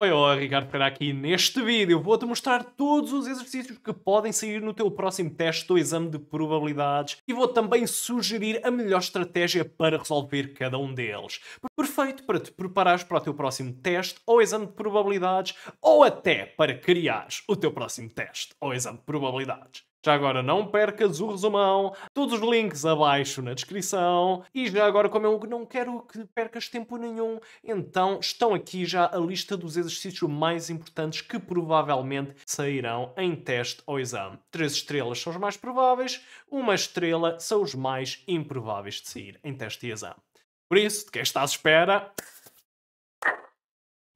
Oi, olá, Ricardo Pereira aqui. Neste vídeo vou-te mostrar todos os exercícios que podem sair no teu próximo teste do exame de probabilidades e vou também sugerir a melhor estratégia para resolver cada um deles. Perfeito para te preparares para o teu próximo teste ou exame de probabilidades ou até para criares o teu próximo teste ou exame de probabilidades. Já agora não percas o resumão, todos os links abaixo na descrição e já agora como eu não quero que percas tempo nenhum, então estão aqui já a lista dos exercícios mais importantes que provavelmente sairão em teste ou exame. 3 estrelas são os mais prováveis, 1 estrela são os mais improváveis de sair em teste e exame. Por isso, de quem está à espera,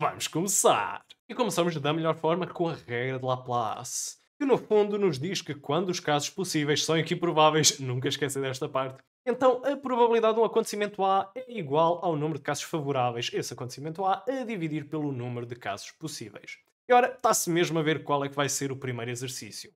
vamos começar! E começamos da melhor forma com a regra de Laplace, que no fundo nos diz que quando os casos possíveis são equiprováveis, nunca esqueça desta parte, então a probabilidade de um acontecimento A é igual ao número de casos favoráveis, esse acontecimento A, a dividir pelo número de casos possíveis. E ora, está-se mesmo a ver qual é que vai ser o primeiro exercício.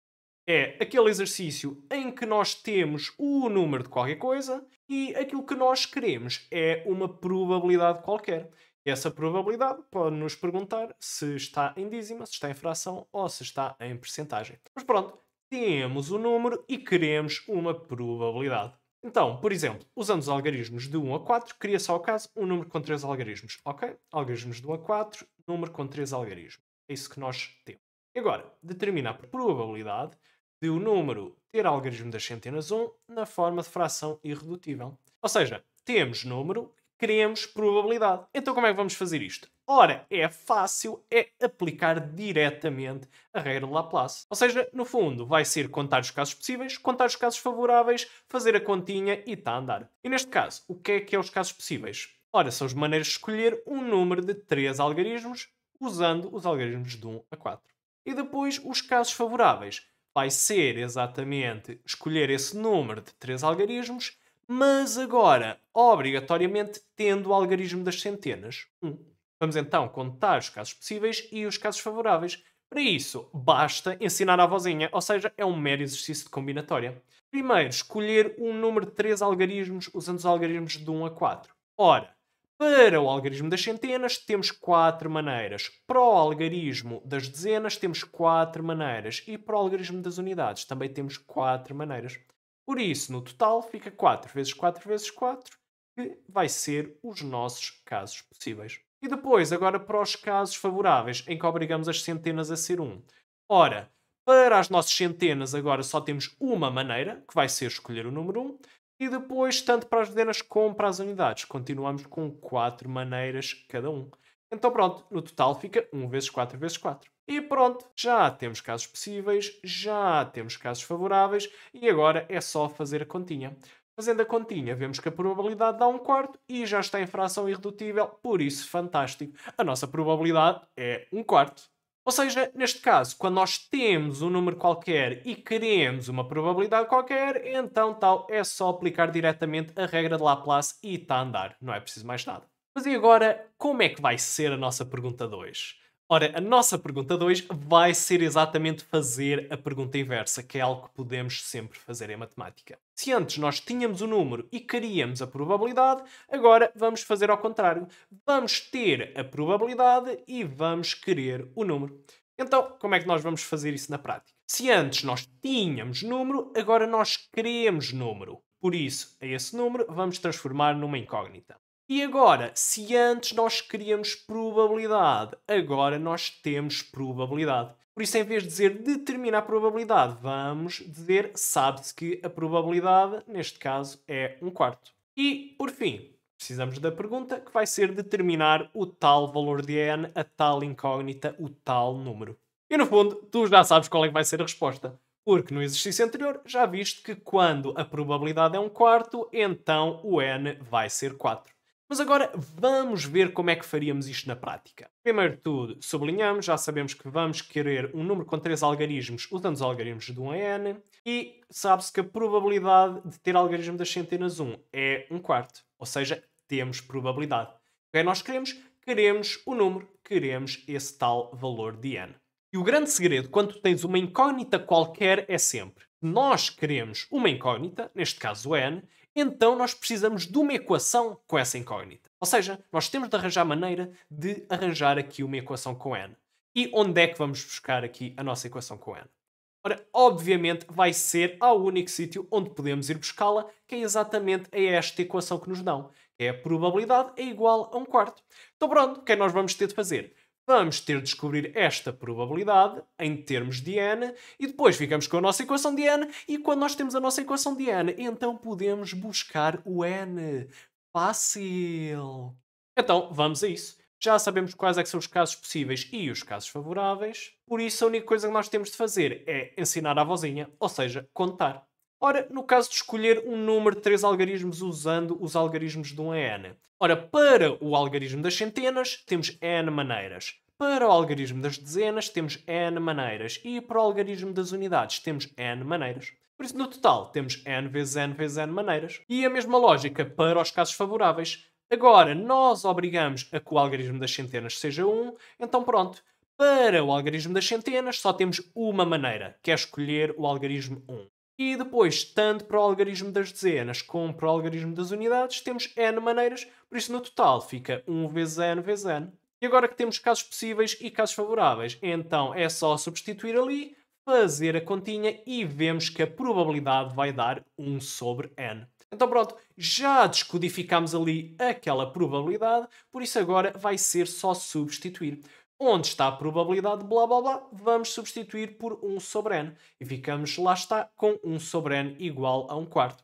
É aquele exercício em que nós temos o número de qualquer coisa e aquilo que nós queremos é uma probabilidade qualquer. E essa probabilidade pode nos perguntar se está em dízima, se está em fração ou se está em percentagem. Mas pronto, temos o número e queremos uma probabilidade. Então, por exemplo, usando os algarismos de 1 a 4, cria-se ao caso um número com 3 algarismos. Ok? Algarismos de 1 a 4, número com 3 algarismos. É isso que nós temos. E agora, determina a probabilidade de o número ter algarismo das centenas 1 na forma de fração irredutível. Ou seja, temos número, queremos probabilidade. Então como é que vamos fazer isto? Ora, é fácil, é aplicar diretamente a regra de Laplace. Ou seja, no fundo, vai ser contar os casos possíveis, contar os casos favoráveis, fazer a continha e está a andar. E neste caso, o que é os casos possíveis? Ora, são as maneiras de escolher um número de 3 algarismos usando os algarismos de 1 a 4. E depois, os casos favoráveis. Vai ser exatamente escolher esse número de 3 algarismos, mas agora, obrigatoriamente, tendo o algarismo das centenas, 1. Vamos então contar os casos possíveis e os casos favoráveis. Para isso, basta ensinar à vozinha, ou seja, é um mero exercício de combinatória. Primeiro, escolher um número de 3 algarismos usando os algarismos de 1 a 4. Ora, para o algarismo das centenas, temos 4 maneiras. Para o algarismo das dezenas, temos 4 maneiras. E para o algarismo das unidades, também temos 4 maneiras. Por isso, no total, fica 4 vezes 4 vezes 4, que vai ser os nossos casos possíveis. E depois, agora para os casos favoráveis, em que obrigamos as centenas a ser 1. Ora, para as nossas centenas, agora só temos uma maneira, que vai ser escolher o número 1. E depois, tanto para as dezenas como para as unidades, continuamos com 4 maneiras cada um. Então pronto, no total fica 1 vezes 4 vezes 4. E pronto, já temos casos possíveis, já temos casos favoráveis e agora é só fazer a continha. Fazendo a continha, vemos que a probabilidade dá 1/4 e já está em fração irredutível, por isso fantástico. A nossa probabilidade é 1/4. Ou seja, neste caso, quando nós temos um número qualquer e queremos uma probabilidade qualquer, então tal, é só aplicar diretamente a regra de Laplace e está a andar. Não é preciso mais nada. Mas e agora, como é que vai ser a nossa pergunta 2? Ora, a nossa pergunta 2 vai ser exatamente fazer a pergunta inversa, que é algo que podemos sempre fazer em matemática. Se antes nós tínhamos o número e queríamos a probabilidade, agora vamos fazer ao contrário. Vamos ter a probabilidade e vamos querer o número. Então, como é que nós vamos fazer isso na prática? Se antes nós tínhamos número, agora nós queremos número. Por isso, a esse número vamos transformar numa incógnita. E agora, se antes nós queríamos probabilidade, agora nós temos probabilidade. Por isso, em vez de dizer determina a probabilidade, vamos dizer sabe-se que a probabilidade, neste caso, é 1/4. E, por fim, precisamos da pergunta, que vai ser determinar o tal valor de n, a tal incógnita, o tal número. E, no fundo, tu já sabes qual é que vai ser a resposta. Porque no exercício anterior já viste que quando a probabilidade é 1/4, então o n vai ser 4. Mas agora vamos ver como é que faríamos isto na prática. Primeiro de tudo, sublinhamos, já sabemos que vamos querer um número com 3 algarismos usando os algarismos de 1 a n e sabe-se que a probabilidade de ter algarismo das centenas 1 é 1/4, ou seja, temos probabilidade. O que é que nós queremos? Queremos o número, queremos esse tal valor de n. E o grande segredo quando tu tens uma incógnita qualquer é sempre: nós queremos uma incógnita, neste caso o n, então nós precisamos de uma equação com essa incógnita. Ou seja, nós temos de arranjar maneira de arranjar aqui uma equação com n. E onde é que vamos buscar aqui a nossa equação com n? Ora, obviamente vai ser ao único sítio onde podemos ir buscá-la, que é exatamente a esta equação que nos dão. É a probabilidade é igual a 1/4. Então pronto, o que é que nós vamos ter de fazer? Vamos ter de descobrir esta probabilidade em termos de n e depois ficamos com a nossa equação de n e quando nós temos a nossa equação de n, então podemos buscar o n. Fácil! Então, vamos a isso. Já sabemos quais é que são os casos possíveis e os casos favoráveis, por isso a única coisa que nós temos de fazer é ensinar à vozinha, ou seja, contar. Ora, no caso de escolher um número de 3 algarismos usando os algarismos de 1 a n. Ora, para o algarismo das centenas, temos n maneiras. Para o algarismo das dezenas, temos n maneiras. E para o algarismo das unidades, temos n maneiras. Por isso, no total, temos n vezes n vezes n maneiras. E a mesma lógica para os casos favoráveis. Agora, nós obrigamos a que o algarismo das centenas seja 1, então pronto. Para o algarismo das centenas, só temos uma maneira, que é escolher o algarismo 1. E depois, tanto para o algarismo das dezenas como para o algarismo das unidades, temos n maneiras, por isso no total fica 1 vezes n vezes n. E agora que temos casos possíveis e casos favoráveis, então é só substituir ali, fazer a continha e vemos que a probabilidade vai dar 1 sobre n. Então pronto, já descodificámos ali aquela probabilidade, por isso agora vai ser só substituir. Onde está a probabilidade de blá blá blá, vamos substituir por 1 sobre n. E ficamos, lá está, com 1 sobre n igual a 1/4.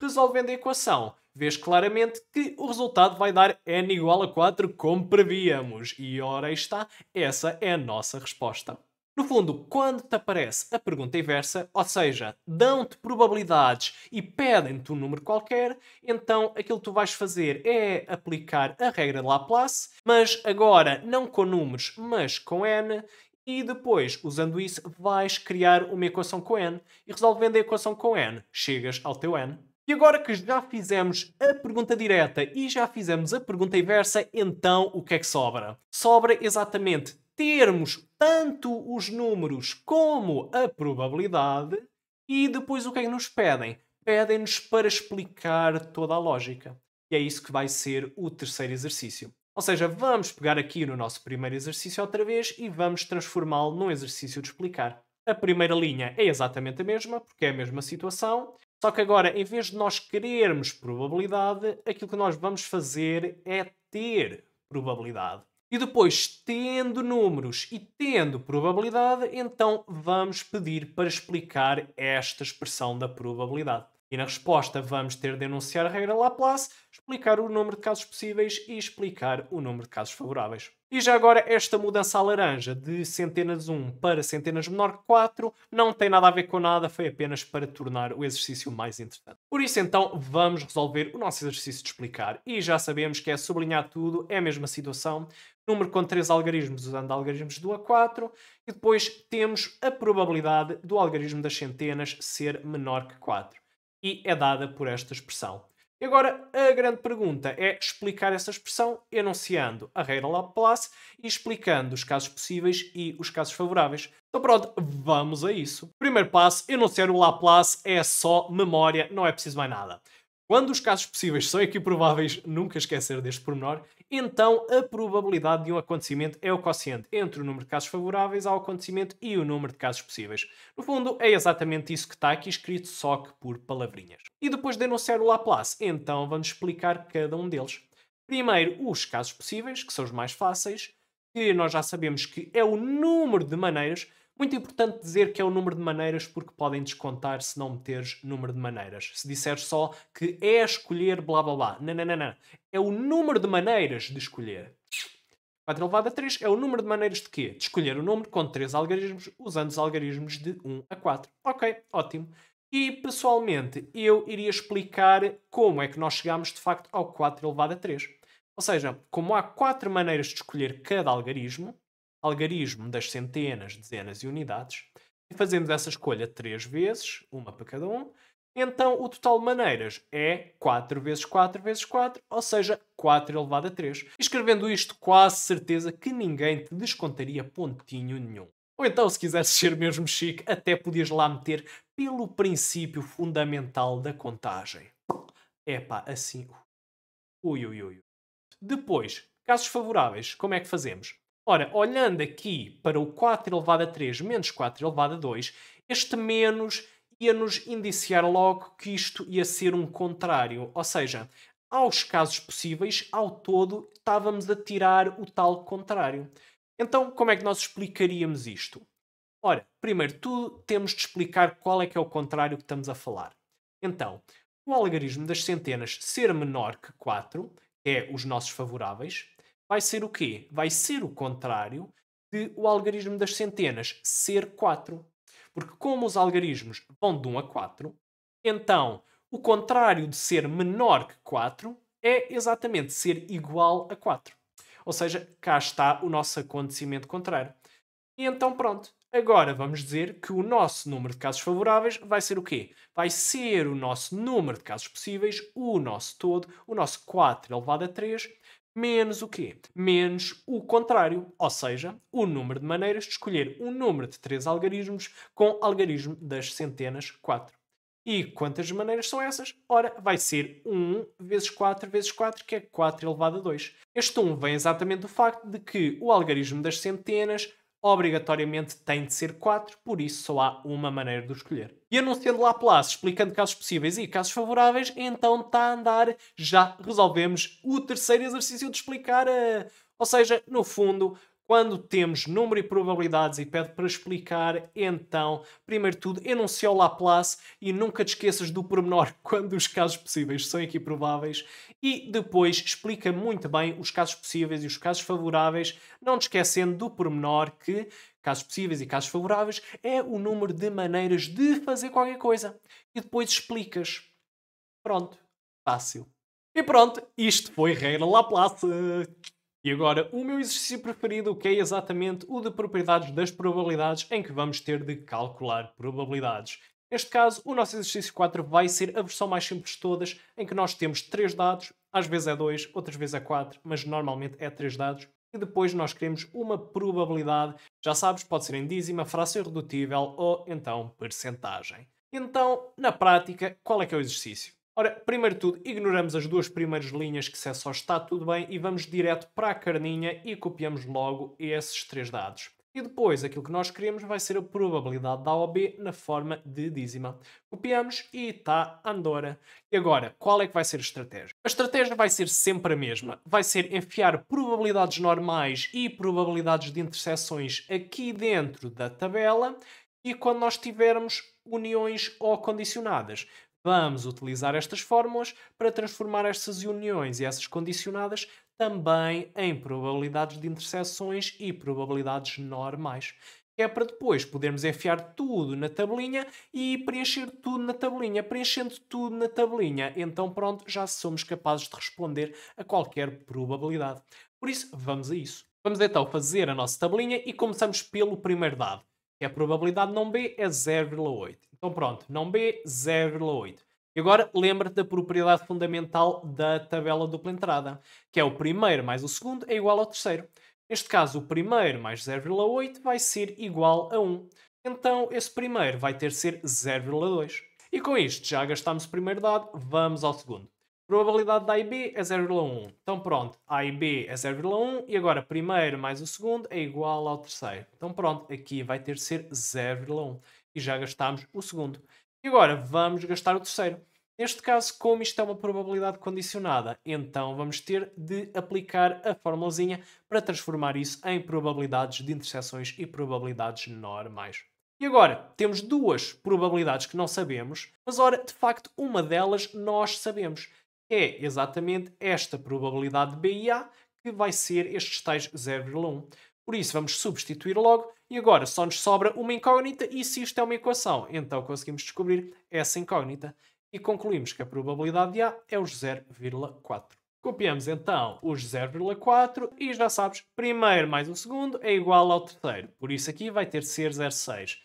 Resolvendo a equação, vês claramente que o resultado vai dar n igual a 4 como prevíamos. E ora aí está, essa é a nossa resposta. No fundo, quando te aparece a pergunta inversa, ou seja, dão-te probabilidades e pedem-te um número qualquer, então aquilo que tu vais fazer é aplicar a regra de Laplace, mas agora não com números, mas com n, e depois, usando isso, vais criar uma equação com n, e resolvendo a equação com n, chegas ao teu n. E agora que já fizemos a pergunta direta e já fizemos a pergunta inversa, então o que é que sobra? Sobra exatamente termos tanto os números como a probabilidade e depois o que é que nos pedem? Pedem-nos para explicar toda a lógica. E é isso que vai ser o terceiro exercício. Ou seja, vamos pegar aqui no nosso primeiro exercício outra vez e vamos transformá-lo num exercício de explicar. A primeira linha é exatamente a mesma, porque é a mesma situação, só que agora, em vez de nós querermos probabilidade, aquilo que nós vamos fazer é ter probabilidade. E depois, tendo números e tendo probabilidade, então vamos pedir para explicar esta expressão da probabilidade. E na resposta vamos ter de enunciar a regra Laplace, explicar o número de casos possíveis e explicar o número de casos favoráveis. E já agora esta mudança à laranja de centenas 1 para centenas menor que 4 não tem nada a ver com nada, foi apenas para tornar o exercício mais interessante. Por isso então vamos resolver o nosso exercício de explicar. E já sabemos que é sublinhar tudo, é a mesma situação. Número com 3 algarismos usando algarismos do A4 e depois temos a probabilidade do algarismo das centenas ser menor que 4. E é dada por esta expressão. E agora, a grande pergunta é explicar essa expressão enunciando a regra Laplace e explicando os casos possíveis e os casos favoráveis. Então pronto, vamos a isso. Primeiro passo, enunciar o Laplace é só memória, não é preciso mais nada. Quando os casos possíveis são equiprováveis, nunca esquecer deste pormenor, então a probabilidade de um acontecimento é o quociente entre o número de casos favoráveis ao acontecimento e o número de casos possíveis. No fundo, é exatamente isso que está aqui escrito, só que por palavrinhas. E depois de enunciar o Laplace, então vamos explicar cada um deles. Primeiro, os casos possíveis, que são os mais fáceis, que nós já sabemos que é o número de maneiras. Muito importante dizer que é o número de maneiras porque podem descontar se não meteres número de maneiras. Se disseres só que é escolher blá blá blá. Não, não, não, não. É o número de maneiras de escolher. 4 elevado a 3 é o número de maneiras de quê? De escolher o número com 3 algarismos usando os algarismos de 1 a 4. Ok, ótimo. E pessoalmente eu iria explicar como é que nós chegamos de facto ao 4 elevado a 3. Ou seja, como há 4 maneiras de escolher cada algarismo das centenas, dezenas e unidades, e fazemos essa escolha 3 vezes, uma para cada um, então o total de maneiras é 4 vezes 4 vezes 4, ou seja, 4 elevado a 3. E escrevendo isto, quase certeza que ninguém te descontaria pontinho nenhum. Ou então, se quisesse ser mesmo chique, até podias lá meter pelo princípio fundamental da contagem. Epá, assim. Ui, ui, ui. Depois, casos favoráveis, como é que fazemos? Ora, olhando aqui para o 4 elevado a 3 menos 4 elevado a 2, este menos ia-nos indiciar logo que isto ia ser um contrário. Ou seja, aos casos possíveis, ao todo, estávamos a tirar o tal contrário. Então, como é que nós explicaríamos isto? Ora, primeiro tudo, temos de explicar qual é que é o contrário que estamos a falar. Então, o algarismo das centenas ser menor que 4, que é os nossos favoráveis, vai ser o quê? Vai ser o contrário de o algarismo das centenas ser 4. Porque como os algarismos vão de 1 a 4, então o contrário de ser menor que 4 é exatamente ser igual a 4. Ou seja, cá está o nosso acontecimento contrário. E então pronto. Agora vamos dizer que o nosso número de casos favoráveis vai ser o quê? Vai ser o nosso número de casos possíveis, o nosso todo, o nosso 4 elevado a 3, menos o quê? Menos o contrário, ou seja, o número de maneiras de escolher um número de 3 algarismos com algarismo das centenas 4. E quantas maneiras são essas? Ora, vai ser 1 vezes 4, que é 4 elevado a 2. Este 1 vem exatamente do facto de que o algarismo das centenas obrigatoriamente tem de ser 4, por isso só há uma maneira de o escolher. E anunciando Laplace, explicando casos possíveis e casos favoráveis, então está a andar, já resolvemos o terceiro exercício de explicar. Ou seja, no fundo, quando temos número e probabilidades e pede para explicar, então, primeiro de tudo, enuncia o Laplace e nunca te esqueças do pormenor quando os casos possíveis são equiprováveis e depois explica muito bem os casos possíveis e os casos favoráveis, não te esquecendo do pormenor que casos possíveis e casos favoráveis é o número de maneiras de fazer qualquer coisa. E depois explicas. Pronto. Fácil. E pronto, isto foi regra Laplace. E agora, o meu exercício preferido, que é exatamente o de propriedades das probabilidades, em que vamos ter de calcular probabilidades. Neste caso, o nosso exercício 4 vai ser a versão mais simples de todas, em que nós temos 3 dados, às vezes é 2, outras vezes é 4, mas normalmente é 3 dados. E depois nós queremos uma probabilidade, já sabes, pode ser em dízima, fração irredutível ou então percentagem. Então, na prática, qual é que é o exercício? Ora, primeiro de tudo, ignoramos as duas primeiras linhas que se é só está tudo bem e vamos direto para a carninha e copiamos logo esses 3 dados. E depois, aquilo que nós queremos vai ser a probabilidade da A ou B na forma de dízima. Copiamos e está Andorra. E agora, qual é que vai ser a estratégia? A estratégia vai ser sempre a mesma. Vai ser enfiar probabilidades normais e probabilidades de interseções aqui dentro da tabela e quando nós tivermos uniões ou condicionadas, vamos utilizar estas fórmulas para transformar estas uniões e essas condicionadas também em probabilidades de interseções e probabilidades normais. Que é para depois podermos enfiar tudo na tabelinha e preencher tudo na tabelinha. Preenchendo tudo na tabelinha, então pronto, já somos capazes de responder a qualquer probabilidade. Por isso, vamos a isso. Vamos então fazer a nossa tabelinha e começamos pelo primeiro dado, que é a probabilidade não B é 0,8. Então pronto, não B 0,8. E agora lembra-te da propriedade fundamental da tabela dupla entrada, que é o primeiro mais o segundo é igual ao terceiro. Neste caso, o primeiro mais 0,8 vai ser igual a 1. Então, esse primeiro vai ter de ser 0,2. E com isto, já gastámos o primeiro dado, vamos ao segundo. Probabilidade de A e B é 0,1. Então pronto, A e B é 0,1 e agora primeiro mais o segundo é igual ao terceiro. Então pronto, aqui vai ter de ser 0,1. E já gastámos o segundo. E agora vamos gastar o terceiro. Neste caso, como isto é uma probabilidade condicionada, então vamos ter de aplicar a formulazinha para transformar isso em probabilidades de interseções e probabilidades normais. E agora, temos duas probabilidades que não sabemos, mas ora, de facto, uma delas nós sabemos. É exatamente esta probabilidade de B e A, que vai ser estes tais 0,1. Por isso, vamos substituir logo e agora só nos sobra uma incógnita e se isto é uma equação, então conseguimos descobrir essa incógnita e concluímos que a probabilidade de A é os 0,4. Copiamos então os 0,4 e já sabes, primeiro mais o segundo é igual ao terceiro, por isso aqui vai ter de ser 0,6.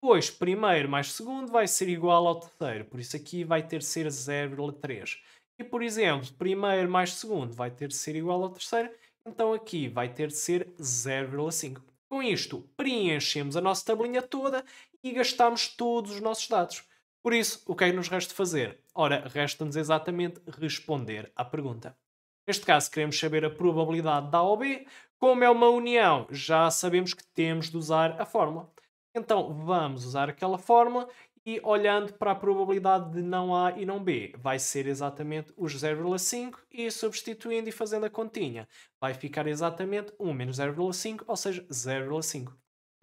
Depois, primeiro mais segundo vai ser igual ao terceiro, por isso aqui vai ter de ser 0,3. E por exemplo, primeiro mais segundo vai ter de ser igual ao terceiro, então aqui vai ter de ser 0,5. Com isto, preenchemos a nossa tabelinha toda e gastamos todos os nossos dados. Por isso, o que é que nos resta fazer? Ora, resta-nos exatamente responder à pergunta. Neste caso, queremos saber a probabilidade de A ou B. Como é uma união, já sabemos que temos de usar a fórmula. Então, vamos usar aquela fórmula e olhando para a probabilidade de não A e não B, vai ser exatamente os 0,5 e substituindo e fazendo a continha, vai ficar exatamente 1 menos 0,5, ou seja, 0,5.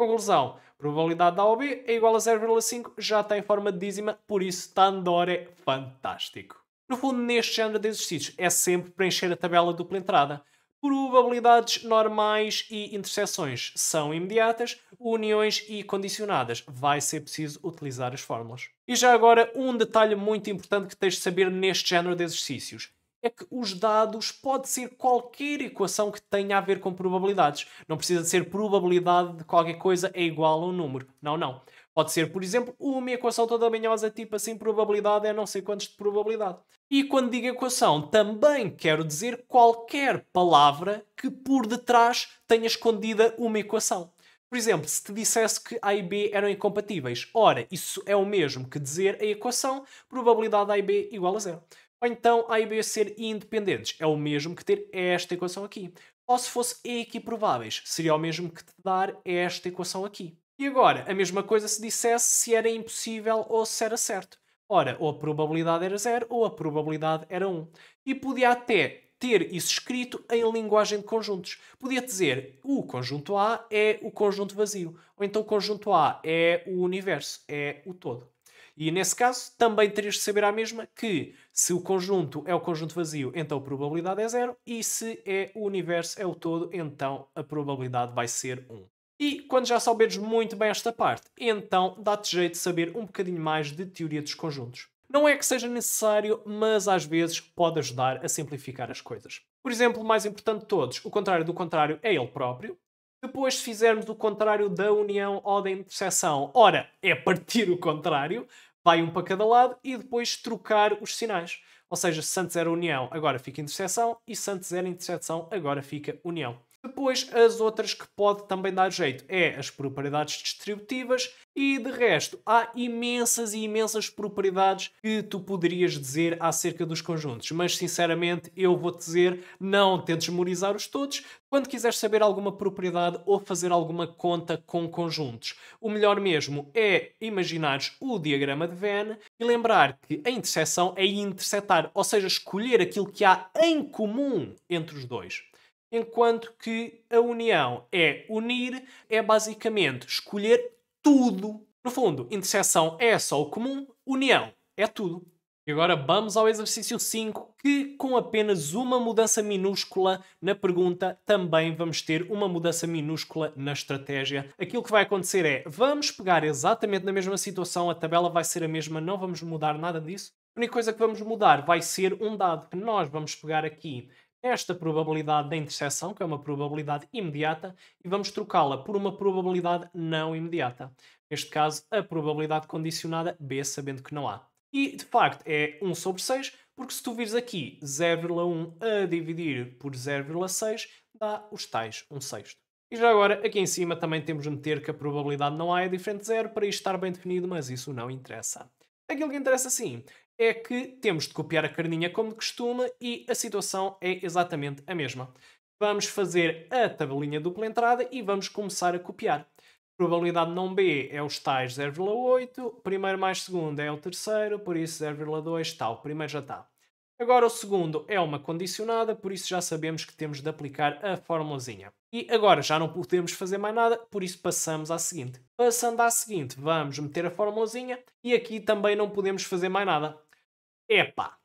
Conclusão, probabilidade de A ou B é igual a 0,5, já está em forma de dízima, por isso Tandor é fantástico. No fundo, neste género de exercícios, é sempre preencher a tabela dupla entrada. Probabilidades normais e interseções são imediatas, uniões e condicionadas. Vai ser preciso utilizar as fórmulas. E já agora, um detalhe muito importante que tens de saber neste género de exercícios é que os dados pode ser qualquer equação que tenha a ver com probabilidades. Não precisa de ser probabilidade de qualquer coisa é igual a um número. Não, não. Pode ser, por exemplo, uma equação toda manhosa, tipo assim, probabilidade é não sei quantos de probabilidade. E quando digo equação, também quero dizer qualquer palavra que por detrás tenha escondida uma equação. Por exemplo, se te dissesse que A e B eram incompatíveis, ora, isso é o mesmo que dizer a equação probabilidade A e B igual a zero. Ou então A e B ser independentes, é o mesmo que ter esta equação aqui. Ou se fosse equiprováveis, seria o mesmo que te dar esta equação aqui. E agora, a mesma coisa se dissesse se era impossível ou se era certo. Ora, ou a probabilidade era zero ou a probabilidade era 1. E podia até ter isso escrito em linguagem de conjuntos. Podia dizer o conjunto A é o conjunto vazio. Ou então o conjunto A é o universo, é o todo. E nesse caso, também terias de saber a mesma que se o conjunto é o conjunto vazio, então a probabilidade é zero. E se é o universo, é o todo, então a probabilidade vai ser 1. E quando já souberes muito bem esta parte, então dá-te jeito de saber um bocadinho mais de teoria dos conjuntos. Não é que seja necessário, mas às vezes pode ajudar a simplificar as coisas. Por exemplo, o mais importante de todos, o contrário do contrário é ele próprio. Depois, se fizermos o contrário da união ou da interseção, ora, é partir o contrário, vai um para cada lado e depois trocar os sinais. Ou seja, se antes era união, agora fica interseção e se antes era interseção, agora fica união. Depois, as outras que pode também dar jeito é as propriedades distributivas e, de resto, há imensas e imensas propriedades que tu poderias dizer acerca dos conjuntos. Mas, sinceramente, eu vou-te dizer, não tentes memorizar-os todos. Quando quiseres saber alguma propriedade ou fazer alguma conta com conjuntos, o melhor mesmo é imaginares o diagrama de Venn e lembrar que a interseção é intersetar, ou seja, escolher aquilo que há em comum entre os dois. Enquanto que a união é unir, é basicamente escolher tudo. No fundo, interseção é só o comum, união é tudo. E agora vamos ao exercício 5, que com apenas uma mudança minúscula na pergunta, também vamos ter uma mudança minúscula na estratégia. Aquilo que vai acontecer é, vamos pegar exatamente na mesma situação, a tabela vai ser a mesma, não vamos mudar nada disso. A única coisa que vamos mudar vai ser um dado que nós vamos pegar aqui esta probabilidade da interseção, que é uma probabilidade imediata, e vamos trocá-la por uma probabilidade não imediata. Neste caso, a probabilidade condicionada B, sabendo que não há. E, de facto, é 1 sobre 6, porque se tu vires aqui 0,1 a dividir por 0,6, dá os tais 1 sexto. E já agora, aqui em cima também temos de meter que a probabilidade não há é diferente de zero, para isto estar bem definido, mas isso não interessa. Aquilo que interessa sim é que temos de copiar a carninha como de costume e a situação é exatamente a mesma. Vamos fazer a tabelinha dupla entrada e vamos começar a copiar. Probabilidade não B é os tais 0,8, primeiro mais segundo é o terceiro, por isso 0,2 tal, o primeiro já está. Agora o segundo é uma condicionada, por isso já sabemos que temos de aplicar a formulazinha. E agora já não podemos fazer mais nada, por isso passamos à seguinte. Passando à seguinte, vamos meter a formulazinha e aqui também não podemos fazer mais nada. Epá!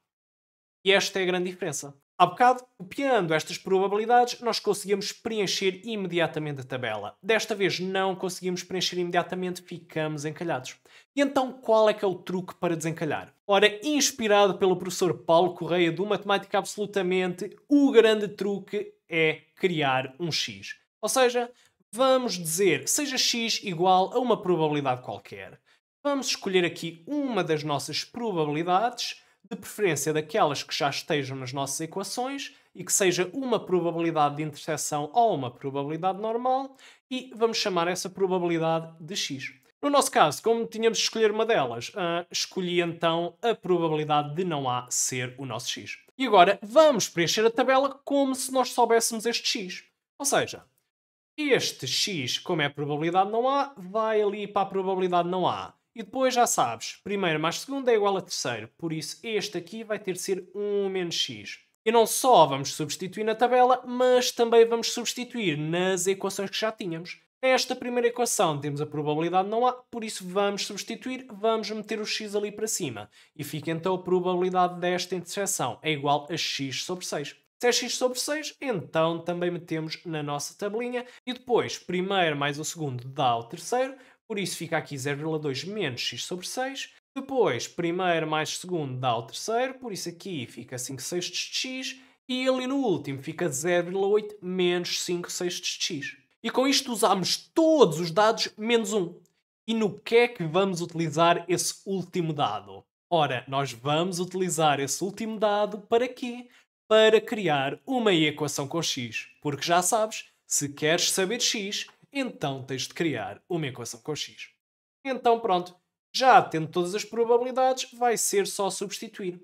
E esta é a grande diferença. Há bocado, copiando estas probabilidades, nós conseguimos preencher imediatamente a tabela. Desta vez não conseguimos preencher imediatamente, ficamos encalhados. E então qual é que é o truque para desencalhar? Ora, inspirado pelo professor Paulo Correia do Matemática Absolutamente, o grande truque é criar um X. Ou seja, vamos dizer, seja X igual a uma probabilidade qualquer. Vamos escolher aqui uma das nossas probabilidades, de preferência daquelas que já estejam nas nossas equações e que seja uma probabilidade de interseção ou uma probabilidade normal e vamos chamar essa probabilidade de x. No nosso caso, como tínhamos de escolher uma delas, escolhi então a probabilidade de não A ser o nosso x. E agora vamos preencher a tabela como se nós soubéssemos este x. Ou seja, este x, como é a probabilidade não há, vai ali para a probabilidade não há. E depois já sabes, primeiro mais segundo é igual a terceiro. Por isso este aqui vai ter de ser 1 menos x. E não só vamos substituir na tabela, mas também vamos substituir nas equações que já tínhamos. Nesta primeira equação temos a probabilidade não há, por isso vamos substituir, vamos meter o x ali para cima. E fica então a probabilidade desta interseção é igual a x sobre 6. Se é x sobre 6, então também metemos na nossa tabelinha. E depois, primeiro mais o segundo dá o terceiro, por isso fica aqui 0,2 menos x sobre 6. Depois, primeiro mais segundo dá o terceiro, por isso aqui fica 5 sextos de x. E ali no último fica 0,8 menos 5 sextos de x. E com isto usamos todos os dados menos 1. E no que é que vamos utilizar esse último dado? Ora, nós vamos utilizar esse último dado para quê? Para criar uma equação com x. Porque já sabes, se queres saber x, então tens de criar uma equação com x. Então pronto, já tendo todas as probabilidades, vai ser só substituir.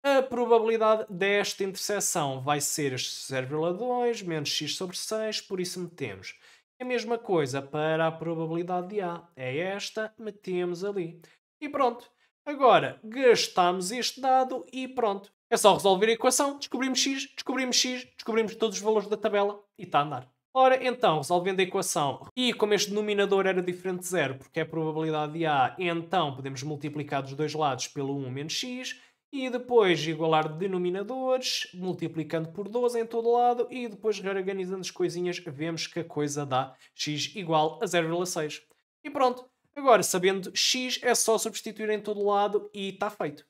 A probabilidade desta interseção vai ser este 0,2 menos x sobre 6, por isso metemos. A mesma coisa para a probabilidade de A. É esta, metemos ali. E pronto. Agora, gastamos este dado e pronto. É só resolver a equação, descobrimos x, descobrimos todos os valores da tabela e está a andar. Ora, então, resolvendo a equação, e como este denominador era diferente de zero, porque é a probabilidade de A, então podemos multiplicar dos dois lados pelo 1 menos x, e depois igualar denominadores, multiplicando por 12 em todo lado, e depois reorganizando as coisinhas, vemos que a coisa dá x igual a 0,6. E pronto, agora sabendo x é só substituir em todo lado e está feito.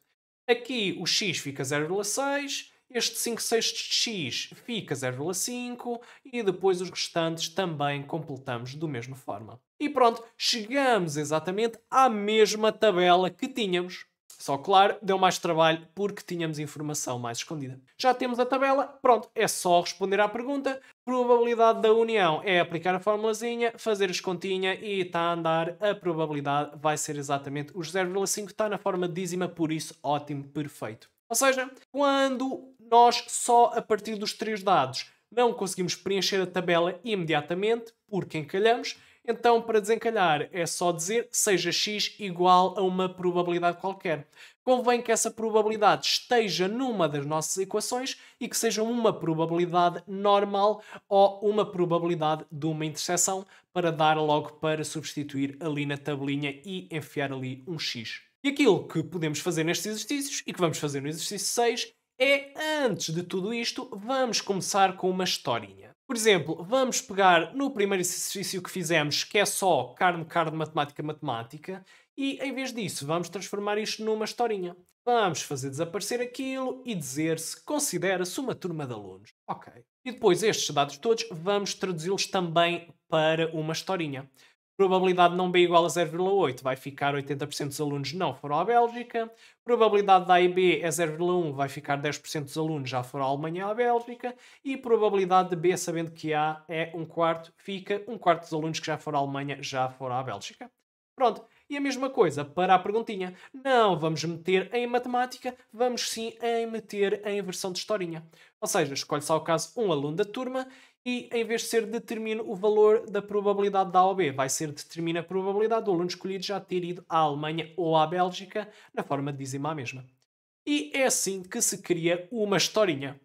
Aqui o x fica 0,6, este 5 sextos de x fica 0,5 e depois os restantes também completamos da mesma forma. E pronto, chegamos exatamente à mesma tabela que tínhamos. Só claro, deu mais trabalho porque tínhamos informação mais escondida. Já temos a tabela, pronto, é só responder à pergunta. Probabilidade da união é aplicar a formulazinha, fazer as continhas e está a andar. A probabilidade vai ser exatamente os 0,5, está na forma dízima, por isso ótimo, perfeito. Ou seja, quando nós só a partir dos 3 dados não conseguimos preencher a tabela imediatamente, porque encalhamos, então, para desencalhar, é só dizer seja x igual a uma probabilidade qualquer. Convém que essa probabilidade esteja numa das nossas equações e que seja uma probabilidade normal ou uma probabilidade de uma interseção para dar logo para substituir ali na tabelinha e enfiar ali um x. E aquilo que podemos fazer nestes exercícios e que vamos fazer no exercício 6 é, antes de tudo isto, vamos começar com uma historinha. Por exemplo, vamos pegar no primeiro exercício que fizemos, que é só carne, carne, matemática, matemática, e em vez disso vamos transformar isto numa historinha. Vamos fazer desaparecer aquilo e dizer se considera-se uma turma de alunos. Ok. E depois estes dados todos vamos traduzi-los também para uma historinha. Probabilidade de não B igual a 0,8 vai ficar 80% dos alunos não foram à Bélgica. Probabilidade de A e B é 0,1 vai ficar 10% dos alunos já foram à Alemanha ou à Bélgica. E probabilidade de B, sabendo que A é um quarto, fica um quarto dos alunos que já foram à Alemanha já foram à Bélgica. Pronto. E a mesma coisa para a perguntinha. Não vamos meter em matemática, vamos sim em meter em versão de historinha. Ou seja, escolhe-se ao caso um aluno da turma e em vez de ser determina o valor da probabilidade da A ou B, vai ser determina a probabilidade do aluno escolhido já ter ido à Alemanha ou à Bélgica, na forma de dizima a mesma. E é assim que se cria uma historinha.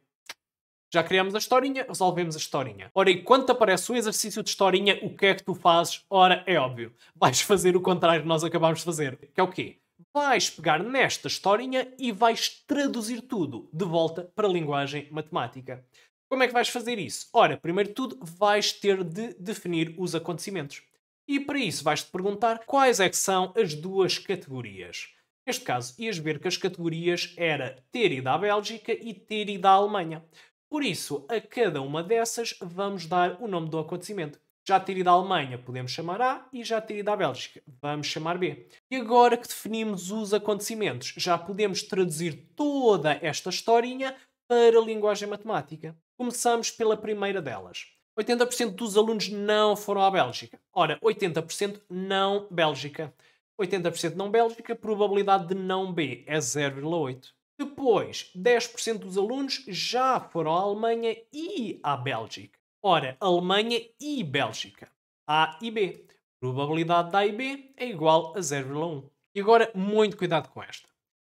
Já criamos a historinha, resolvemos a historinha. Ora, e quando te aparece um exercício de historinha, o que é que tu fazes? Ora, é óbvio. Vais fazer o contrário que nós acabámos de fazer. Que é o quê? Vais pegar nesta historinha e vais traduzir tudo de volta para a linguagem matemática. Como é que vais fazer isso? Ora, primeiro de tudo, vais ter de definir os acontecimentos. E para isso vais-te perguntar quais é que são as duas categorias. Neste caso, ias ver que as categorias era ter ido à Bélgica e ter ido à Alemanha. Por isso, a cada uma dessas vamos dar o nome do acontecimento. Já ter ido à Alemanha podemos chamar A e já ter ido à Bélgica vamos chamar B. E agora que definimos os acontecimentos, já podemos traduzir toda esta historinha para a linguagem matemática. Começamos pela primeira delas. 80% dos alunos não foram à Bélgica. Ora, 80% não Bélgica. 80% não Bélgica, probabilidade de não B é 0,8. Depois, 10% dos alunos já foram à Alemanha e à Bélgica. Ora, Alemanha e Bélgica. A e B. Probabilidade de A e B é igual a 0,1. E agora, muito cuidado com esta.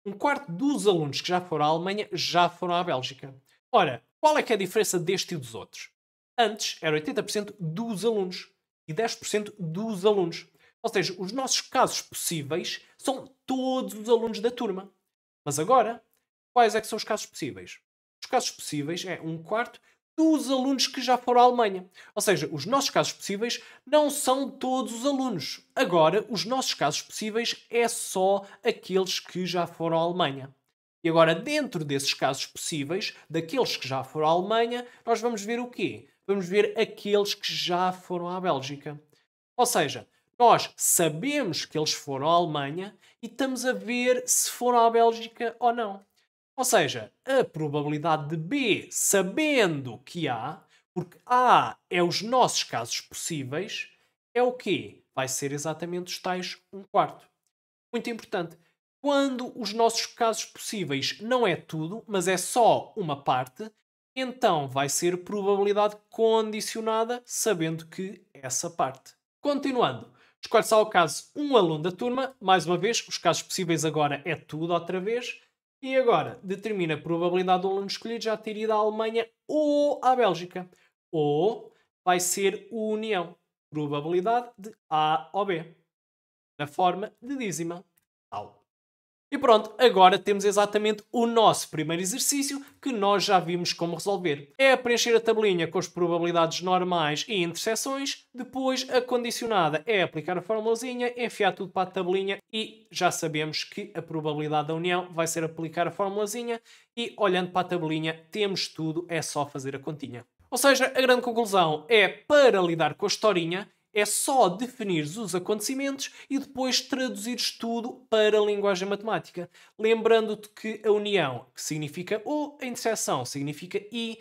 Um quarto dos alunos que já foram à Alemanha já foram à Bélgica. Ora, qual é que é a diferença deste e dos outros? Antes era 80% dos alunos e 10% dos alunos. Ou seja, os nossos casos possíveis são todos os alunos da turma. Mas agora, quais é que são os casos possíveis? Os casos possíveis é um quarto dos alunos que já foram à Alemanha. Ou seja, os nossos casos possíveis não são todos os alunos. Agora, os nossos casos possíveis é só aqueles que já foram à Alemanha. E agora, dentro desses casos possíveis, daqueles que já foram à Alemanha, nós vamos ver o quê? Vamos ver aqueles que já foram à Bélgica. Ou seja, nós sabemos que eles foram à Alemanha e estamos a ver se foram à Bélgica ou não. Ou seja, a probabilidade de B, sabendo que A, porque A é os nossos casos possíveis, é o quê? Vai ser exatamente os tais um quarto. Muito importante. Quando os nossos casos possíveis não é tudo, mas é só uma parte, então vai ser probabilidade condicionada, sabendo que essa parte. Continuando, escolhe só o caso um aluno da turma, mais uma vez, os casos possíveis agora é tudo outra vez, e agora determina a probabilidade do aluno escolhido já ter ido à Alemanha ou à Bélgica. Ou vai ser união, probabilidade de A ou B, na forma de dízima. Tal. E pronto, agora temos exatamente o nosso primeiro exercício que nós já vimos como resolver. É preencher a tabelinha com as probabilidades normais e interseções, depois a condicionada é aplicar a formulazinha, enfiar tudo para a tabelinha e já sabemos que a probabilidade da união vai ser aplicar a formulazinha e olhando para a tabelinha temos tudo, é só fazer a continha. Ou seja, a grande conclusão é para lidar com a historinha é só definir os acontecimentos e depois traduzires tudo para a linguagem matemática. Lembrando-te que a união, que significa O, a interseção significa e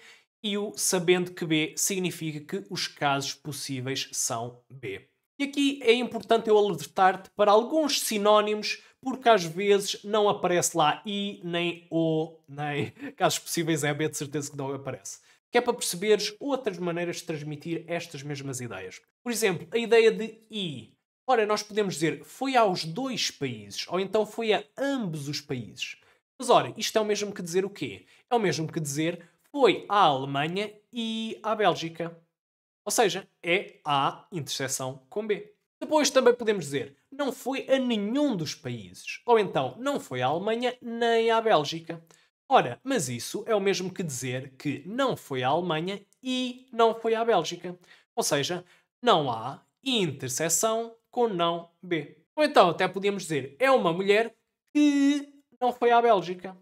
o sabendo que B significa que os casos possíveis são B. E aqui é importante eu alertar-te para alguns sinónimos, porque às vezes não aparece lá I, nem O, nem casos possíveis é B, de certeza que não aparece. Que é para perceberes outras maneiras de transmitir estas mesmas ideias. Por exemplo, a ideia de I. Ora, nós podemos dizer foi aos dois países, ou então foi a ambos os países. Mas ora, isto é o mesmo que dizer o quê? É o mesmo que dizer foi à Alemanha e à Bélgica. Ou seja, é A interseção com B. Depois também podemos dizer não foi a nenhum dos países, ou então não foi à Alemanha nem à Bélgica. Ora, mas isso é o mesmo que dizer que não foi à Alemanha e não foi à Bélgica. Ou seja, não há interseção com não B. Ou então até podíamos dizer é uma mulher que não foi à Bélgica.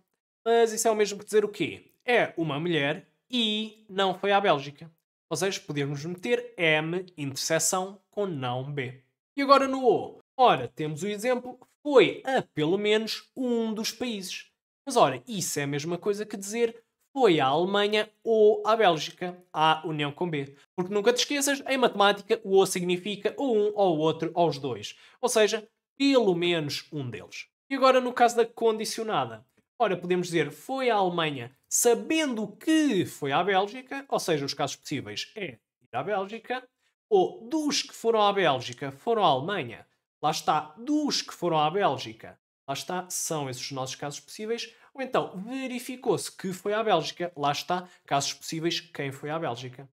Mas isso é o mesmo que dizer o quê? É uma mulher e não foi à Bélgica. Ou seja, podemos meter M interseção com não B. E agora no O. Ora, temos o exemplo foi a pelo menos um dos países. Mas ora, isso é a mesma coisa que dizer foi à Alemanha ou à Bélgica, à união com B. Porque nunca te esqueças, em matemática, o O significa ou um ou o outro ou os dois. Ou seja, pelo menos um deles. E agora no caso da condicionada. Ora, podemos dizer foi à Alemanha sabendo que foi à Bélgica, ou seja, os casos possíveis é ir à Bélgica, ou dos que foram à Bélgica foram à Alemanha. Lá está, dos que foram à Bélgica. Lá está, são esses os nossos casos possíveis. Ou então, verificou-se que foi à Bélgica. Lá está, casos possíveis, quem foi à Bélgica.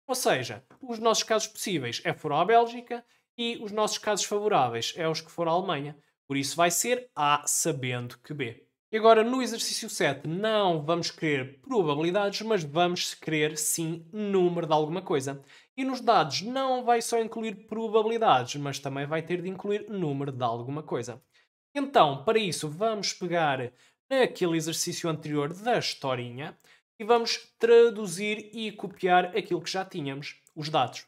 Ou seja, os nossos casos possíveis é foram à Bélgica e os nossos casos favoráveis é os que foram à Alemanha. Por isso vai ser A sabendo que B. E agora no exercício 7 não vamos querer probabilidades, mas vamos querer sim número de alguma coisa. E nos dados não vai só incluir probabilidades, mas também vai ter de incluir número de alguma coisa. Então, para isso, vamos pegar naquele exercício anterior da historinha e vamos traduzir e copiar aquilo que já tínhamos, os dados.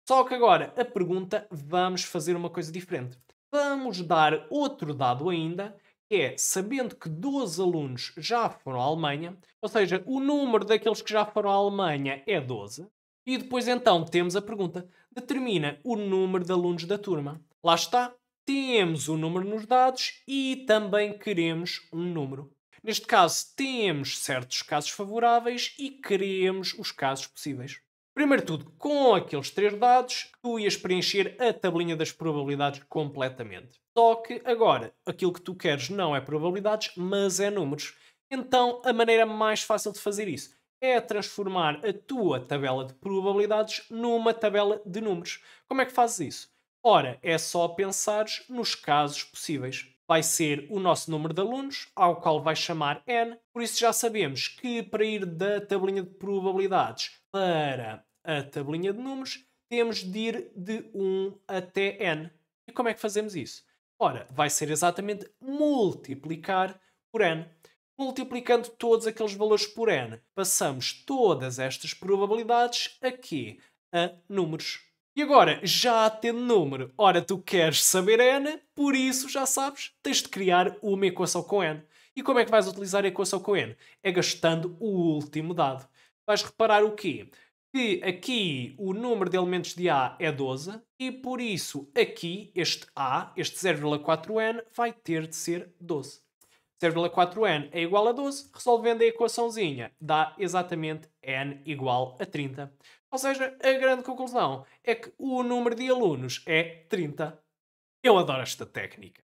Só que agora, a pergunta, vamos fazer uma coisa diferente. Vamos dar outro dado ainda, que é, sabendo que 12 alunos já foram à Alemanha, ou seja, o número daqueles que já foram à Alemanha é 12, E depois então temos a pergunta: determina o número de alunos da turma. Lá está, temos o número nos dados e também queremos um número. Neste caso, temos certos casos favoráveis e queremos os casos possíveis. Primeiro de tudo, com aqueles três dados, tu ias preencher a tabelinha das probabilidades completamente. Só que agora, aquilo que tu queres não é probabilidades, mas é números. Então, a maneira mais fácil de fazer isso é transformar a tua tabela de probabilidades numa tabela de números. Como é que fazes isso? Ora, é só pensares nos casos possíveis. Vai ser o nosso número de alunos, ao qual vais chamar n. Por isso já sabemos que para ir da tabelinha de probabilidades para a tabelinha de números, temos de ir de 1 até n. E como é que fazemos isso? Ora, vai ser exatamente multiplicar por n. Multiplicando todos aqueles valores por n, passamos todas estas probabilidades aqui a números. E agora, já tendo número, ora tu queres saber n, por isso já sabes, tens de criar uma equação com n. E como é que vais utilizar a equação com n? É gastando o último dado. Vais reparar o quê? Que aqui o número de elementos de A é 12 e por isso aqui este A, este 0,4n, vai ter de ser 12. 0,4n é igual a 12, resolvendo a equaçãozinha, dá exatamente n igual a 30. Ou seja, a grande conclusão é que o número de alunos é 30. Eu adoro esta técnica.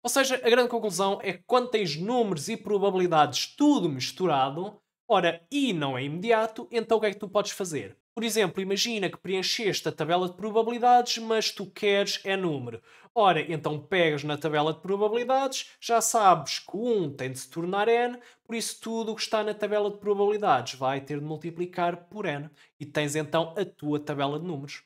Ou seja, a grande conclusão é que quando tens números e probabilidades tudo misturado, ora, e não é imediato, então o que é que tu podes fazer? Por exemplo, imagina que preencheste a tabela de probabilidades, mas tu queres é número. Ora, então pegas na tabela de probabilidades, já sabes que o 1 tem de se tornar n, por isso tudo o que está na tabela de probabilidades vai ter de multiplicar por n. E tens então a tua tabela de números.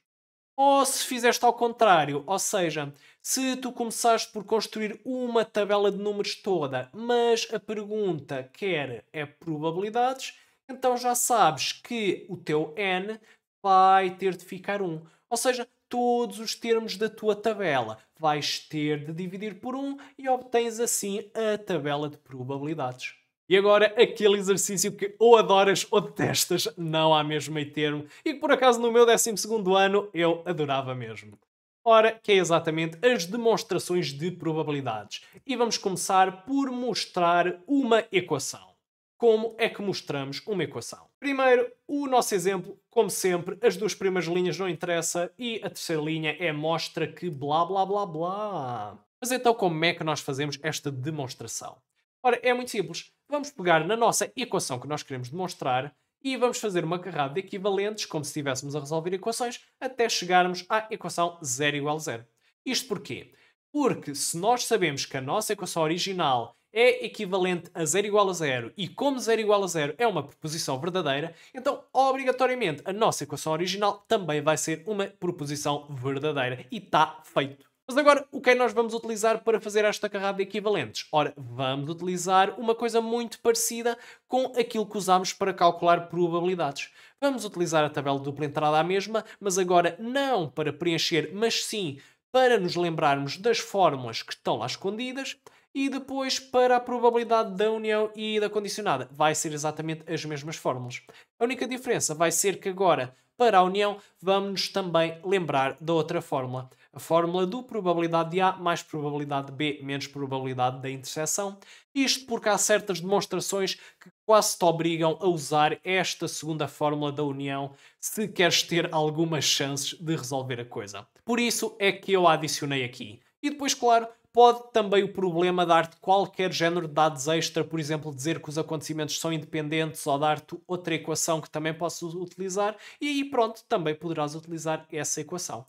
Ou se fizeste ao contrário, ou seja, se tu começaste por construir uma tabela de números toda, mas a pergunta quer é probabilidades, então já sabes que o teu n vai ter de ficar 1. Ou seja, todos os termos da tua tabela vais ter de dividir por 1 e obtens assim a tabela de probabilidades. E agora, aquele exercício que ou adoras ou detestas, não há mesmo meio termo, e que por acaso no meu 12º ano eu adorava mesmo. Ora, que é exatamente as demonstrações de probabilidades. E vamos começar por mostrar uma equação. Como é que mostramos uma equação? Primeiro, o nosso exemplo, como sempre, as duas primeiras linhas não interessa e a terceira linha é mostra que blá blá blá blá. Mas então como é que nós fazemos esta demonstração? Ora, é muito simples. Vamos pegar na nossa equação que nós queremos demonstrar e vamos fazer uma carrada de equivalentes, como se estivéssemos a resolver equações, até chegarmos à equação 0 igual a 0. Isto porquê? Porque se nós sabemos que a nossa equação original é equivalente a 0 igual a 0 e como 0 igual a 0 é uma proposição verdadeira, então obrigatoriamente a nossa equação original também vai ser uma proposição verdadeira e está feito. Mas agora, o que é que nós vamos utilizar para fazer esta carrada de equivalentes? Ora, vamos utilizar uma coisa muito parecida com aquilo que usamos para calcular probabilidades. Vamos utilizar a tabela de dupla entrada à mesma, mas agora não para preencher, mas sim para nos lembrarmos das fórmulas que estão lá escondidas e depois para a probabilidade da união e da condicionada. Vai ser exatamente as mesmas fórmulas. A única diferença vai ser que agora, para a união, vamos também lembrar da outra fórmula. A fórmula do probabilidade de A mais probabilidade de B menos probabilidade da interseção. Isto porque há certas demonstrações que quase te obrigam a usar esta segunda fórmula da união se queres ter algumas chances de resolver a coisa. Por isso é que eu a adicionei aqui. E depois, claro, pode também o problema dar-te qualquer género de dados extra, por exemplo, dizer que os acontecimentos são independentes ou dar-te outra equação que também possas utilizar e aí pronto, também poderás utilizar essa equação.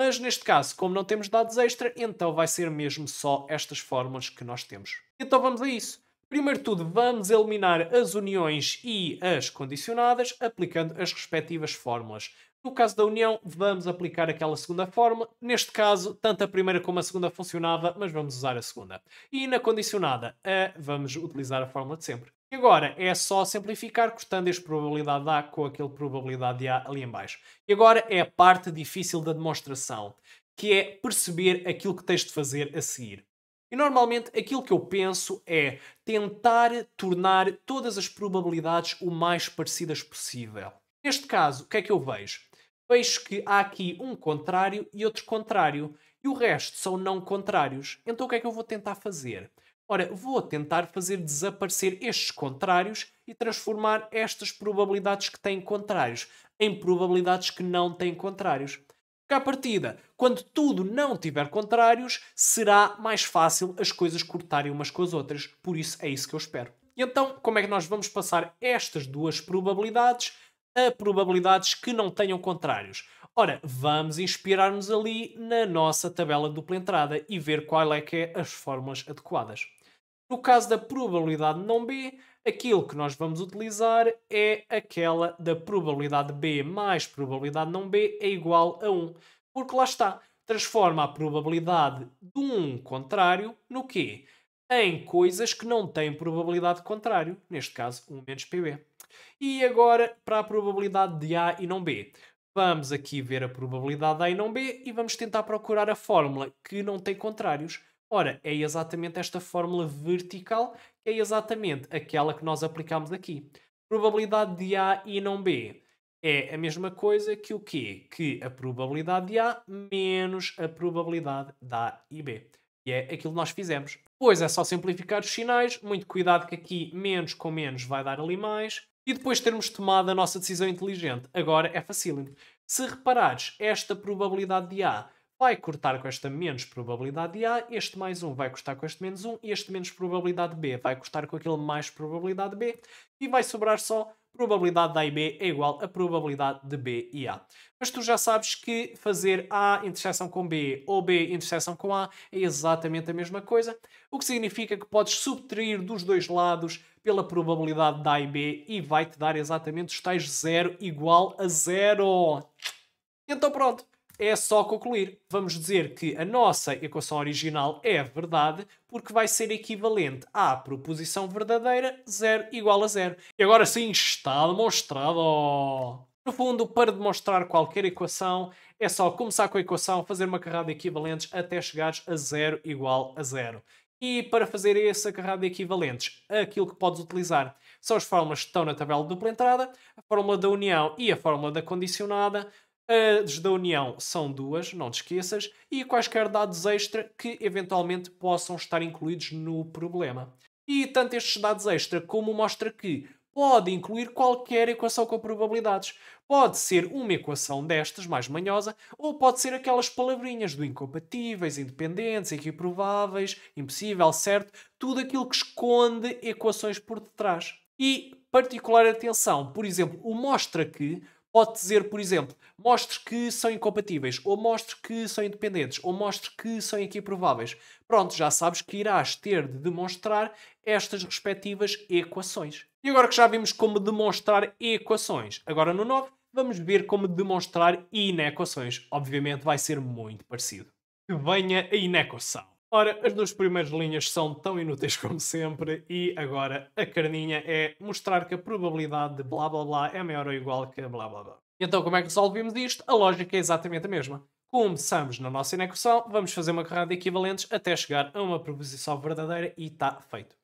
Mas neste caso, como não temos dados extra, então vai ser mesmo só estas fórmulas que nós temos. Então vamos a isso. Primeiro de tudo, vamos eliminar as uniões e as condicionadas, aplicando as respectivas fórmulas. No caso da união, vamos aplicar aquela segunda fórmula. Neste caso, tanto a primeira como a segunda funcionava, mas vamos usar a segunda. E na condicionada, vamos utilizar a fórmula de sempre. E agora é só simplificar, cortando este probabilidade de A com aquele probabilidade de A ali em baixo. E agora é a parte difícil da demonstração, que é perceber aquilo que tens de fazer a seguir. E normalmente aquilo que eu penso é tentar tornar todas as probabilidades o mais parecidas possível. Neste caso, o que é que eu vejo? Vejo que há aqui um contrário e outro contrário. E o resto são não contrários. Então o que é que eu vou tentar fazer? Ora, vou tentar fazer desaparecer estes contrários e transformar estas probabilidades que têm contrários em probabilidades que não têm contrários. Porque à partida, quando tudo não tiver contrários, será mais fácil as coisas cortarem umas com as outras. Por isso é isso que eu espero. E então, como é que nós vamos passar estas duas probabilidades a probabilidades que não tenham contrários? Ora, vamos inspirar-nos ali na nossa tabela de dupla entrada e ver qual é que é as fórmulas adequadas. No caso da probabilidade não B, aquilo que nós vamos utilizar é aquela da probabilidade B mais probabilidade não B é igual a 1. Porque lá está, transforma a probabilidade de um contrário no quê? Em coisas que não têm probabilidade de contrário, neste caso 1 menos PB. E agora para a probabilidade de A e não B. Vamos aqui ver a probabilidade de A e não B e vamos tentar procurar a fórmula que não tem contrários. Ora, é exatamente esta fórmula vertical, que é exatamente aquela que nós aplicamos aqui. Probabilidade de A e não B é a mesma coisa que o quê? Que a probabilidade de A menos a probabilidade de A e B. E é aquilo que nós fizemos. Depois é só simplificar os sinais, muito cuidado que aqui menos com menos vai dar ali mais. E depois de termos tomado a nossa decisão inteligente, agora é facílimo. Se reparares, esta probabilidade de A vai cortar com esta menos probabilidade de A, este mais 1 vai cortar com este menos 1 e este menos probabilidade de B vai cortar com aquele mais probabilidade de B e vai sobrar só probabilidade de A e B é igual a probabilidade de B e A. Mas tu já sabes que fazer A interseção com B ou B interseção com A é exatamente a mesma coisa, o que significa que podes subtrair dos dois lados pela probabilidade de A e B e vai-te dar exatamente os tais 0 igual a 0. Então pronto, é só concluir. Vamos dizer que a nossa equação original é verdade porque vai ser equivalente à proposição verdadeira 0 igual a 0. E agora sim está demonstrado. No fundo, para demonstrar qualquer equação, é só começar com a equação, fazer uma carrada de equivalentes até chegares a 0 igual a 0. E para fazer esse acarrado de equivalentes, aquilo que podes utilizar são as fórmulas que estão na tabela de dupla entrada, a fórmula da união e a fórmula da condicionada. As da união são duas, não te esqueças, e quaisquer dados extra que eventualmente possam estar incluídos no problema. E tanto estes dados extra como mostra que pode incluir qualquer equação com probabilidades. Pode ser uma equação destas, mais manhosa, ou pode ser aquelas palavrinhas do incompatíveis, independentes, equiprováveis, impossível, certo? Tudo aquilo que esconde equações por detrás. E particular atenção, por exemplo, o mostra que pode dizer, por exemplo, mostre que são incompatíveis, ou mostre que são independentes, ou mostre que são equiprováveis. Pronto, já sabes que irás ter de demonstrar estas respectivas equações. E agora que já vimos como demonstrar equações, agora no 9 vamos ver como demonstrar inequações. Obviamente vai ser muito parecido. Que venha a inequação. Ora, as duas primeiras linhas são tão inúteis como sempre e agora a carninha é mostrar que a probabilidade de blá blá blá é maior ou igual que a blá blá blá. Então como é que resolvemos isto? A lógica é exatamente a mesma. Começamos na nossa inequação, vamos fazer uma carrada de equivalentes até chegar a uma proposição verdadeira e está feito.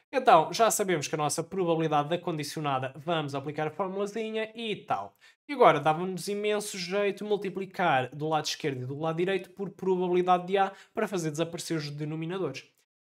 Então, já sabemos que a nossa probabilidade da condicionada, vamos aplicar a formulazinha e tal. E agora, dava-nos imenso jeito multiplicar do lado esquerdo e do lado direito por probabilidade de A para fazer desaparecer os denominadores.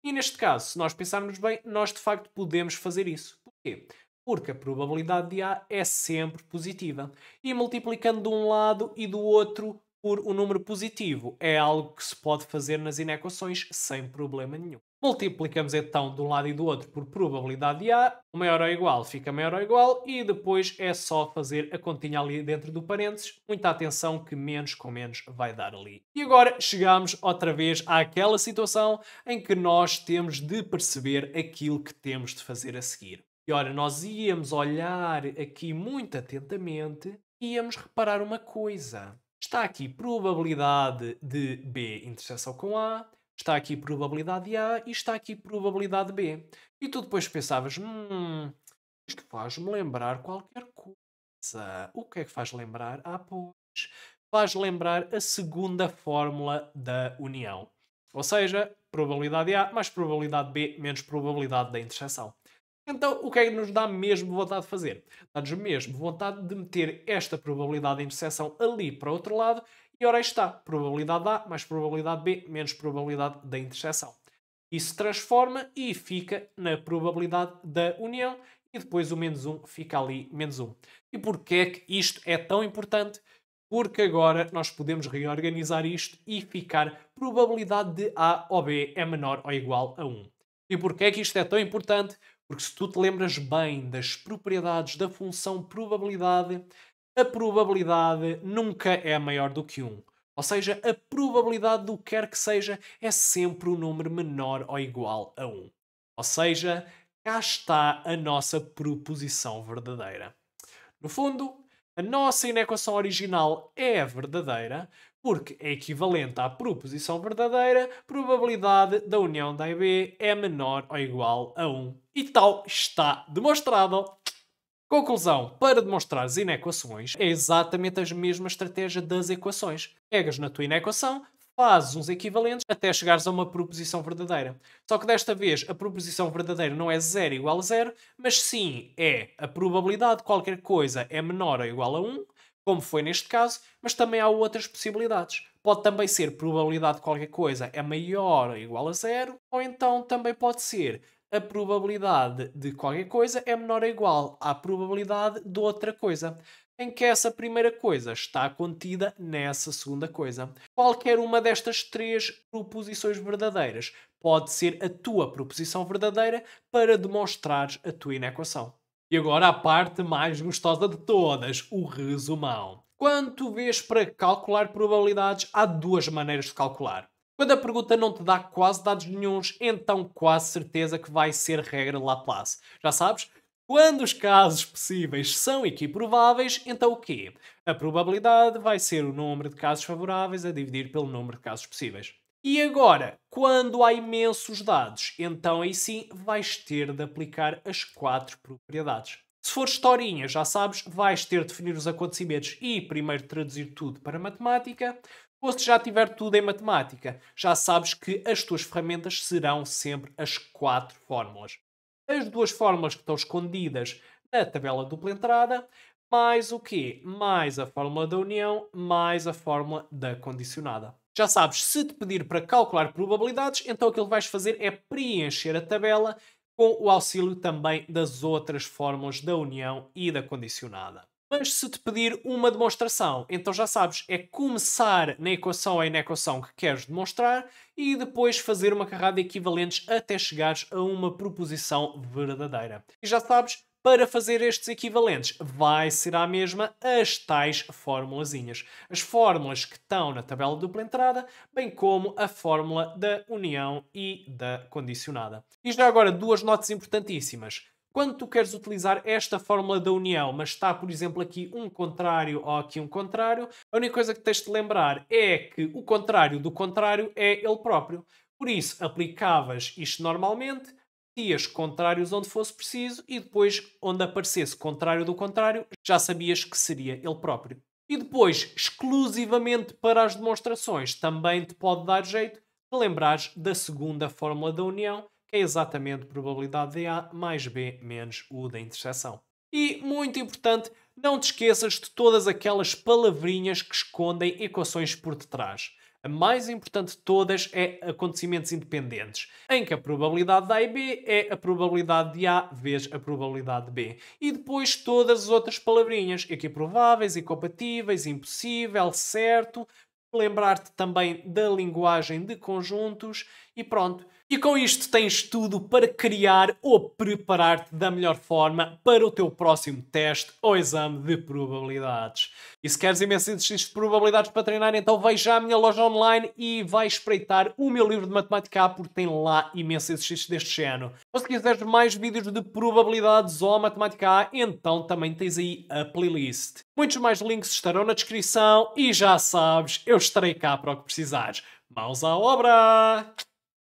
E neste caso, se nós pensarmos bem, nós de facto podemos fazer isso. Porquê? Porque a probabilidade de A é sempre positiva. E multiplicando de um lado e do outro por um número positivo é algo que se pode fazer nas inequações sem problema nenhum. Multiplicamos então de um lado e do outro por probabilidade de A, o maior ou igual fica maior ou igual e depois é só fazer a continha ali dentro do parênteses. Muita atenção que menos com menos vai dar ali. E agora chegamos outra vez àquela situação em que nós temos de perceber aquilo que temos de fazer a seguir. E ora, nós íamos olhar aqui muito atentamente e íamos reparar uma coisa. Está aqui probabilidade de B interseção com A, está aqui probabilidade de A e está aqui probabilidade de B. E tu depois pensavas, isto faz-me lembrar qualquer coisa. O que é que faz lembrar? Ah, pois, faz lembrar a segunda fórmula da união. Ou seja, probabilidade de A mais probabilidade de B menos probabilidade da interseção. Então, o que é que nos dá mesmo vontade de fazer? Dá-nos mesmo vontade de meter esta probabilidade de interseção ali para o outro lado e ora aí está. Probabilidade A mais probabilidade B menos probabilidade da interseção. Isso transforma e fica na probabilidade da união e depois o menos 1 fica ali menos 1. E porquê é que isto é tão importante? Porque agora nós podemos reorganizar isto e ficar probabilidade de A ou B é menor ou igual a 1. E porquê é que isto é tão importante? Porque se tu te lembras bem das propriedades da função probabilidade, a probabilidade nunca é maior do que 1. Ou seja, a probabilidade do que quer que seja é sempre um número menor ou igual a 1. Ou seja, cá está a nossa proposição verdadeira. No fundo, a nossa inequação original é verdadeira porque é equivalente à proposição verdadeira, probabilidade da união da A e B é menor ou igual a 1. E tal está demonstrado. Conclusão: para demonstrar as inequações é exatamente a mesma estratégia das equações. Pegas na tua inequação, fazes uns equivalentes até chegares a uma proposição verdadeira. Só que desta vez a proposição verdadeira não é 0 igual a 0, mas sim é a probabilidade de qualquer coisa é menor ou igual a 1, como foi neste caso, mas também há outras possibilidades. Pode também ser probabilidade de qualquer coisa é maior ou igual a 0, ou então também pode ser a probabilidade de qualquer coisa é menor ou igual à probabilidade de outra coisa, em que essa primeira coisa está contida nessa segunda coisa. Qualquer uma destas três proposições verdadeiras pode ser a tua proposição verdadeira para demonstrar a tua inequação. E agora a parte mais gostosa de todas, o resumão. Quando tu vês para calcular probabilidades, há duas maneiras de calcular. Quando a pergunta não te dá quase dados nenhuns, então quase certeza que vai ser regra Laplace. Já sabes? Quando os casos possíveis são equiprováveis, então o quê? A probabilidade vai ser o número de casos favoráveis a dividir pelo número de casos possíveis. E agora, quando há imensos dados, então aí sim vais ter de aplicar as 4 propriedades. Se for historinha, já sabes, vais ter de definir os acontecimentos e primeiro traduzir tudo para matemática. Ou se já tiver tudo em matemática, já sabes que as tuas ferramentas serão sempre as 4 fórmulas. As duas fórmulas que estão escondidas na tabela dupla entrada, mais o quê? Mais a fórmula da união, mais a fórmula da condicionada. Já sabes, se te pedir para calcular probabilidades, então aquilo que vais fazer é preencher a tabela com o auxílio também das outras fórmulas da união e da condicionada. Mas se te pedir uma demonstração, então já sabes, é começar na equação ou na equação que queres demonstrar e depois fazer uma carrada de equivalentes até chegares a uma proposição verdadeira. E já sabes, para fazer estes equivalentes, vai ser a mesma as tais formulazinhas. As fórmulas que estão na tabela dupla entrada, bem como a fórmula da união e da condicionada. E já agora, duas notas importantíssimas. Quando tu queres utilizar esta fórmula da união, mas está, por exemplo, aqui um contrário ou aqui um contrário, a única coisa que tens de lembrar é que o contrário do contrário é ele próprio. Por isso, aplicavas isto normalmente, metias contrários onde fosse preciso e depois, onde aparecesse contrário do contrário, já sabias que seria ele próprio. E depois, exclusivamente para as demonstrações, também te pode dar jeito de lembrares da segunda fórmula da união, que é exatamente a probabilidade de A mais B menos U da interseção. E, muito importante, não te esqueças de todas aquelas palavrinhas que escondem equações por detrás. A mais importante de todas é acontecimentos independentes, em que a probabilidade de A e B é a probabilidade de A vezes a probabilidade de B. E depois todas as outras palavrinhas, equiprováveis, incompatíveis, impossível, certo. Lembrar-te também da linguagem de conjuntos e pronto. E com isto tens tudo para criar ou preparar-te da melhor forma para o teu próximo teste ou exame de probabilidades. E se queres imensos exercícios de probabilidades para treinar, então vai já à minha loja online e vai espreitar o meu livro de Matemática A, porque tem lá imensos exercícios deste género. Ou se quiseres mais vídeos de probabilidades ou Matemática A, então também tens aí a playlist. Muitos mais links estarão na descrição e já sabes, eu estarei cá para o que precisares. Mãos à obra!